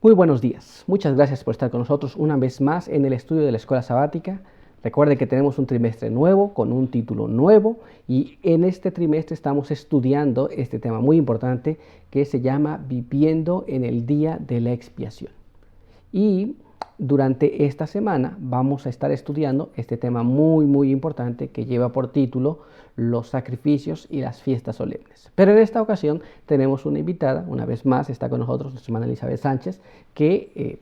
Muy buenos días. Muchas gracias por estar con nosotros una vez más en el estudio de la Escuela Sabática. Recuerden que tenemos un trimestre nuevo con un título nuevo y en este trimestre estamos estudiando este tema muy importante que se llama Viviendo en el Día de la Expiación. Y durante esta semana vamos a estar estudiando este tema muy importante que lleva por título los sacrificios y las fiestas solemnes. Pero en esta ocasión tenemos una invitada, una vez más está con nosotros nuestra hermana Elizabeth Sánchez, que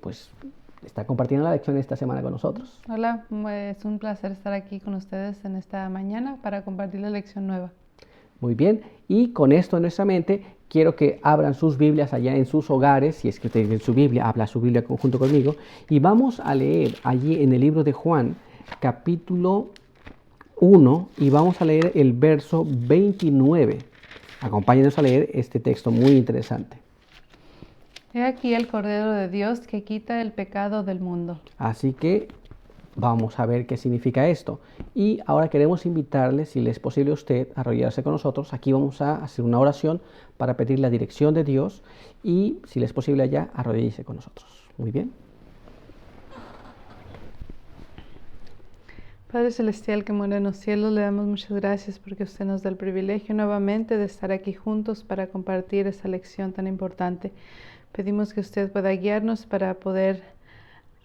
está compartiendo la lección esta semana con nosotros. Hola, es un placer estar aquí con ustedes en esta mañana para compartir la lección nueva. Muy bien, y con esto en nuestra mente, quiero que abran sus Biblias allá en sus hogares, si es que tienen su Biblia, habla su Biblia junto conmigo, y vamos a leer allí en el libro de Juan, capítulo 1, y vamos a leer el verso 29. Acompáñenos a leer este texto muy interesante. He aquí el Cordero de Dios que quita el pecado del mundo. Así que vamos a ver qué significa esto. Y ahora queremos invitarle, si le es posible a usted, a arrodillarse con nosotros. Aquí vamos a hacer una oración para pedir la dirección de Dios. Y si le es posible allá, arrodíllese con nosotros. Muy bien. Padre Celestial que mora en los cielos, le damos muchas gracias porque usted nos da el privilegio nuevamente de estar aquí juntos para compartir esta lección tan importante. Pedimos que usted pueda guiarnos para poder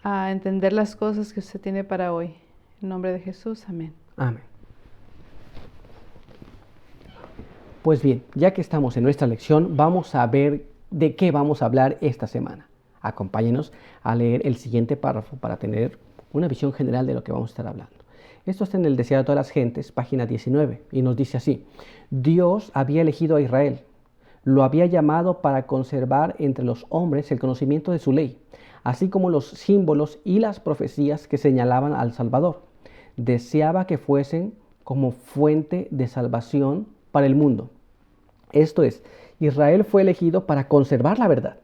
entender las cosas que usted tiene para hoy. En nombre de Jesús, amén. Amén. Pues bien, ya que estamos en nuestra lección, vamos a ver de qué vamos a hablar esta semana. Acompáñenos a leer el siguiente párrafo para tener una visión general de lo que vamos a estar hablando. Esto está en el Deseado de todas las gentes, página 19, y nos dice así: Dios había elegido a Israel, lo había llamado para conservar entre los hombres el conocimiento de su ley, así como los símbolos y las profecías que señalaban al Salvador. Deseaba que fuesen como fuente de salvación para el mundo. Esto es, Israel fue elegido para conservar la verdad.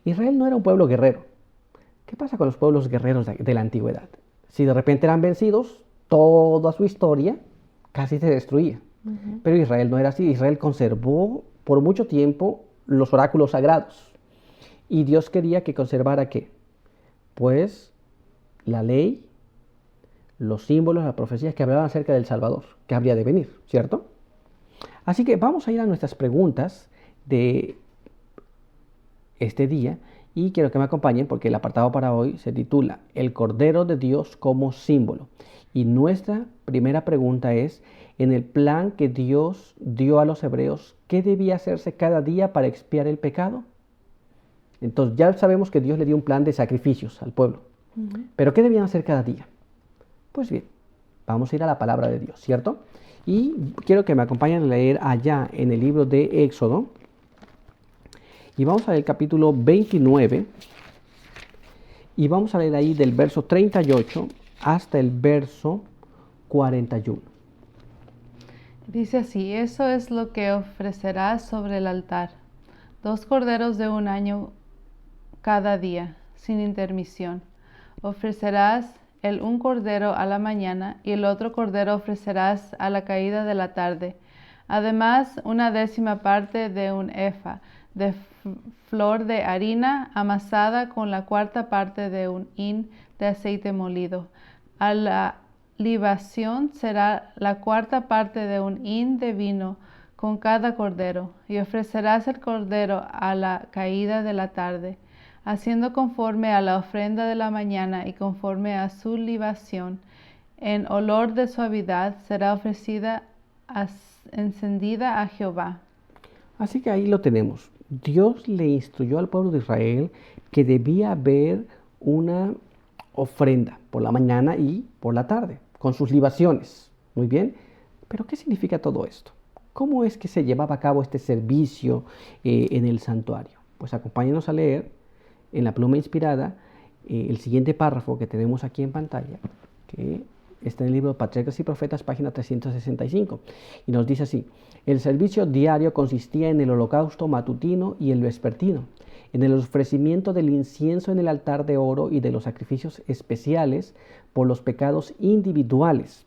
Israel no era un pueblo guerrero. ¿Qué pasa con los pueblos guerreros de la antigüedad? Si de repente eran vencidos, toda su historia casi se destruía. Pero Israel no era así. Israel conservó por mucho tiempo los oráculos sagrados. Y Dios quería que conservara ¿qué? Pues la ley, los símbolos, las profecías que hablaban acerca del Salvador, que habría de venir, ¿cierto? Así que vamos a ir a nuestras preguntas de este día y quiero que me acompañen porque el apartado para hoy se titula El Cordero de Dios como símbolo. Y nuestra primera pregunta es, en el plan que Dios dio a los hebreos, ¿qué debía hacerse cada día para expiar el pecado? Entonces ya sabemos que Dios le dio un plan de sacrificios al pueblo. Pero ¿qué debían hacer cada día? Pues bien, vamos a ir a la palabra de Dios, ¿cierto? Y quiero que me acompañen a leer allá en el libro de Éxodo. Y vamos a leer el capítulo 29. Y vamos a leer ahí del verso 38 hasta el verso 41. Dice así: eso es lo que ofrecerás sobre el altar: 2 corderos de un año cada día, sin intermisión. Ofrecerás un cordero a la mañana y el otro cordero ofrecerás a la caída de la tarde. Además, 1/10 parte de un efa de flor de harina amasada con la 1/4 parte de un hin de aceite molido. A la libación será la 1/4 parte de un hin de vino con cada cordero, y ofrecerás el cordero a la caída de la tarde, haciendo conforme a la ofrenda de la mañana y conforme a su libación. En olor de suavidad será ofrecida encendida a Jehová. Así que ahí lo tenemos. Dios le instruyó al pueblo de Israel que debía haber una ofrenda por la mañana y por la tarde, con sus libaciones. Muy bien, pero ¿qué significa todo esto? ¿Cómo es que se llevaba a cabo este servicio en el santuario? Pues acompáñenos a leer en la pluma inspirada el siguiente párrafo que tenemos aquí en pantalla, que está en el libro Patriarcas y Profetas, página 365, y nos dice así: el servicio diario consistía en el holocausto matutino y el vespertino, en el ofrecimiento del incienso en el altar de oro y de los sacrificios especiales por los pecados individuales.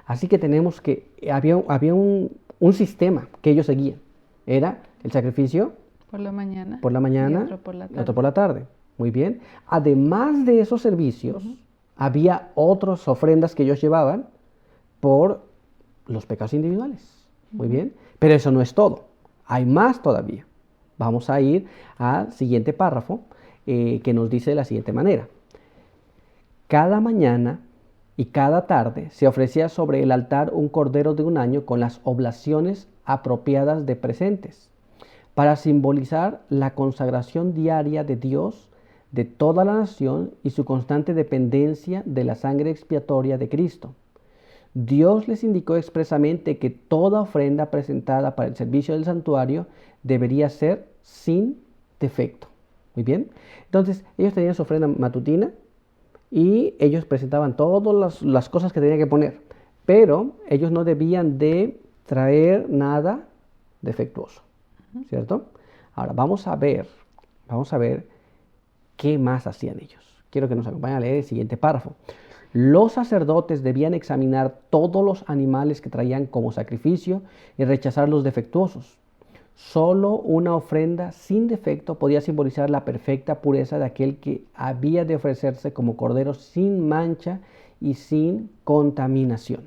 Así que tenemos que había un sistema que ellos seguían. Era el sacrificio Por la mañana. por la mañana Y otro por la y tarde. otro por la tarde. Muy bien. Además de esos servicios, había otras ofrendas que ellos llevaban por los pecados individuales. Muy bien. Pero eso no es todo. Hay más todavía. Vamos a ir al siguiente párrafo que nos dice de la siguiente manera. Cada mañana y cada tarde se ofrecía sobre el altar un cordero de un año con las oblaciones apropiadas de presentes, para simbolizar la consagración diaria de Dios de toda la nación y su constante dependencia de la sangre expiatoria de Cristo. Dios les indicó expresamente que toda ofrenda presentada para el servicio del santuario debería ser sin defecto. Muy bien. Entonces, ellos tenían su ofrenda matutina y ellos presentaban todas las cosas que tenían que poner, pero ellos no debían de traer nada defectuoso, ¿cierto? Ahora, vamos a ver qué más hacían ellos. Quiero que nos acompañen a leer el siguiente párrafo. Los sacerdotes debían examinar todos los animales que traían como sacrificio y rechazar los defectuosos. Solo una ofrenda sin defecto podía simbolizar la perfecta pureza de aquel que había de ofrecerse como cordero sin mancha y sin contaminación.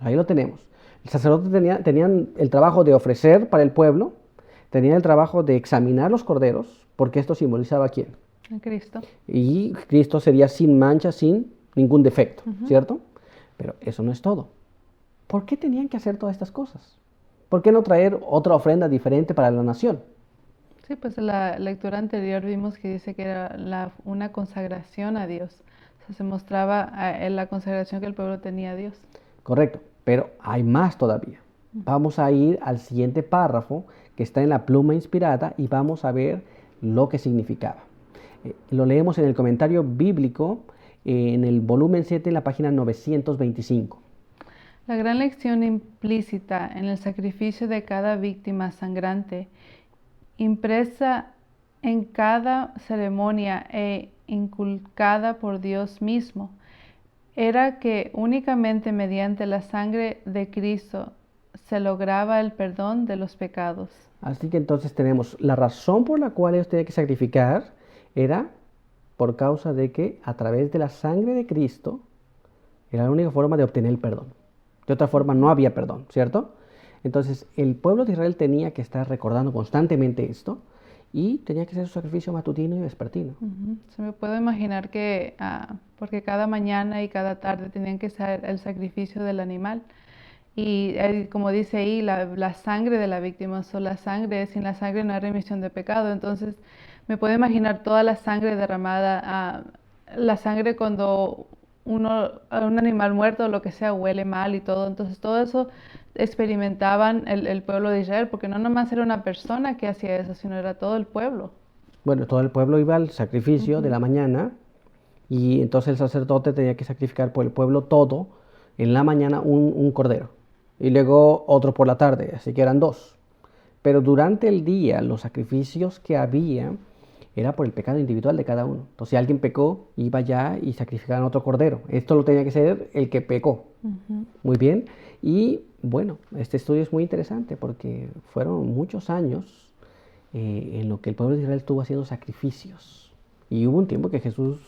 Ahí lo tenemos. El sacerdote tenían el trabajo de ofrecer para el pueblo, tenían el trabajo de examinar los corderos, porque esto simbolizaba a quién. A Cristo. Y Cristo sería sin mancha, sin ningún defecto, ¿cierto? Pero eso no es todo. ¿Por qué tenían que hacer todas estas cosas? ¿Por qué no traer otra ofrenda diferente para la nación? Sí, pues en la lectura anterior vimos que dice que era una consagración a Dios. O sea, se mostraba en la consagración que el pueblo tenía a Dios. Correcto, pero hay más todavía. Vamos a ir al siguiente párrafo que está en la pluma inspirada y vamos a ver lo que significaba. Lo leemos en el comentario bíblico en el volumen 7 en la página 925. La gran lección implícita en el sacrificio de cada víctima sangrante, impresa en cada ceremonia e inculcada por Dios mismo, era que únicamente mediante la sangre de Cristo se lograba el perdón de los pecados. Así que entonces tenemos la razón por la cual ellos tenían que sacrificar era por causa de que a través de la sangre de Cristo era la única forma de obtener el perdón. De otra forma no había perdón, ¿cierto? Entonces el pueblo de Israel tenía que estar recordando constantemente esto y tenía que hacer su sacrificio matutino y vespertino. Se me puedo imaginar que, porque cada mañana y cada tarde tenían que hacer el sacrificio del animal. Y como dice ahí, la sangre de la víctima, sin la sangre no hay remisión de pecado. Entonces me puedo imaginar toda la sangre derramada, la sangre cuando un animal muerto o lo que sea huele mal y todo. Entonces todo eso experimentaban el pueblo de Israel, porque no nomás era una persona que hacía eso, sino era todo el pueblo. Bueno, todo el pueblo iba al sacrificio de la mañana y entonces el sacerdote tenía que sacrificar por el pueblo todo en la mañana un cordero y luego otro por la tarde, así que eran dos. Pero durante el día los sacrificios que había era por el pecado individual de cada uno. Entonces si alguien pecó, iba allá y sacrificaban otro cordero. Esto lo tenía que ser el que pecó. Muy bien. Y bueno, este estudio es muy interesante porque fueron muchos años en lo que el pueblo de Israel estuvo haciendo sacrificios. Y hubo un tiempo que Jesús,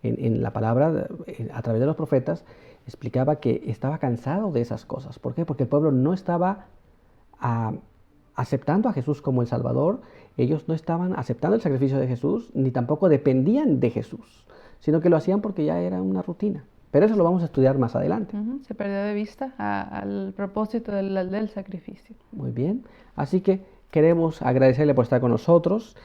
en la palabra, a través de los profetas, explicaba que estaba cansado de esas cosas. ¿Por qué? Porque el pueblo no estaba aceptando a Jesús como el Salvador. Ellos no estaban aceptando el sacrificio de Jesús, ni tampoco dependían de Jesús, sino que lo hacían porque ya era una rutina. Pero eso lo vamos a estudiar más adelante. Se perdió de vista al propósito del sacrificio. Muy bien. Así que queremos agradecerle por estar con nosotros.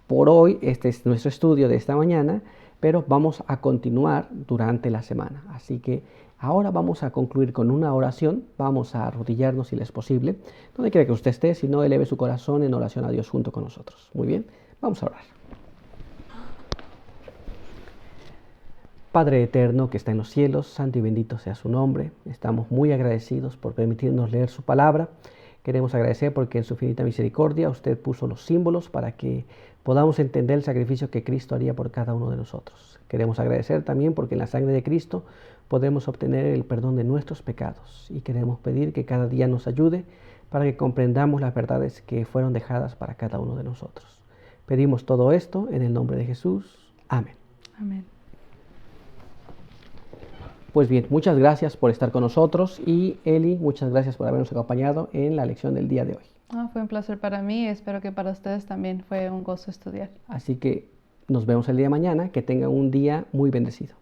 Por hoy, este es nuestro estudio de esta mañana, pero vamos a continuar durante la semana. Así que ahora vamos a concluir con una oración. Vamos a arrodillarnos si le es posible. Donde quiera que usted esté, si no, eleve su corazón en oración a Dios junto con nosotros. Muy bien, vamos a orar. Padre eterno que está en los cielos, santo y bendito sea su nombre. Estamos muy agradecidos por permitirnos leer su palabra. Queremos agradecer porque en su infinita misericordia usted puso los símbolos para que podamos entender el sacrificio que Cristo haría por cada uno de nosotros. Queremos agradecer también porque en la sangre de Cristo podemos obtener el perdón de nuestros pecados y queremos pedir que cada día nos ayude para que comprendamos las verdades que fueron dejadas para cada uno de nosotros. Pedimos todo esto en el nombre de Jesús. Amén. Amén. Pues bien, muchas gracias por estar con nosotros y Eli, muchas gracias por habernos acompañado en la lección del día de hoy. Fue un placer para mí, espero que para ustedes también fue un gozo estudiar. Así que nos vemos el día de mañana, que tengan un día muy bendecido.